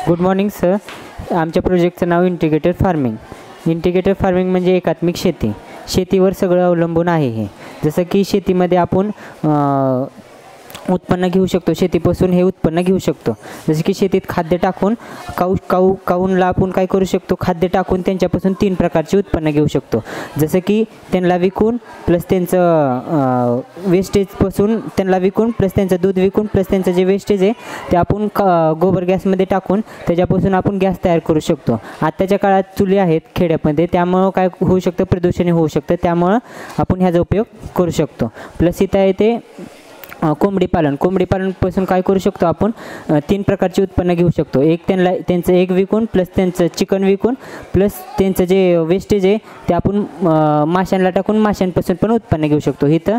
Good morning sir. आमच्या प्रोजेक्टचं नाव integrated farming. Integrated farming म्हणजे एकात्मिक शेती. शेतीवर सगळं अवलंबून आहे हे. जसं की शेतीमध्ये आपण उत्पन्न घेऊ शकतो, शेतीपासून हे उत्पन्न घेऊ शकतो. जसे की शेतीत खाद्य टाकून काऊनला आपण काय करू शकतो, खाद्य टाकून त्यांच्यापासून 3 प्रकारचे उत्पन्न घेऊ शकतो. जसं की त्यांना विकून प्लस त्यांचं वेस्टेजपासून त्यांना विकून प्लस त्यांचं दूध विकून प्लस त्यांचं जे वेस्टेज आहे ते आपण गोबर गॅसमध्ये टाकून त्याच्यापासून आपण गॅस तयार करू शकतो. आत्ताच्या काळात चुली आहेत खेड्यामध्ये, त्यामुळं काय होऊ शकतं, प्रदूषण होऊ शकतं, त्यामुळं आपण ह्याचा उपयोग करू शकतो. प्लस इथं आहे ते कोंबडी पालनपासून काय करू शकतो आपण 3 प्रकारचे उत्पन्न घेऊ शकतो. एक त्यांचं एग विकून प्लस त्यांचं चिकन विकून प्लस त्यांचं जे वेस्टेज आहे ते आपण माशांना टाकून माशांपासून पण उत्पन्न घेऊ शकतो. इथं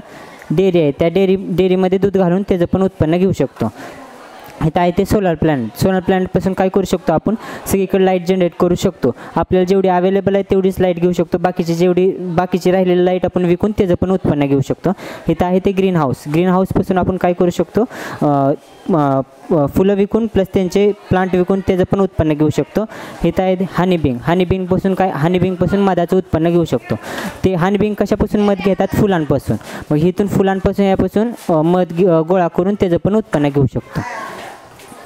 डेअरी आहे, त्या डेअरीमध्ये दूध घालून त्याचं पण उत्पन्न घेऊ शकतो. इथं आहे ते सोलार प्लॅन्टपासून काय करू शकतो आपण, सगळीकडे लाईट जनरेट करू शकतो. आपल्याला जेवढी अवेलेबल आहे तेवढीच लाईट घेऊ शकतो. बाकीची राहिलेली लाईट आपण विकून त्याचं पण उत्पन्न घेऊ शकतो. इथं आहे ते ग्रीन हाऊसपासून आपण काय करू शकतो, फुलं विकून प्लस त्यांचे प्लांट विकून त्याचं पण उत्पन्न घेऊ शकतो. इथं आहे हनीबिंगपासून मधाचं उत्पन्न घेऊ शकतो. ते हनीबिंग कशापासून मध घेतात, फुलांपासून. मग इथून फुलांपासून यापासून मध गोळा करून त्याचं पण उत्पन्न घेऊ शकतो.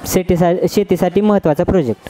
शेतीसाठी महत्त्वाचा प्रोजेक्ट.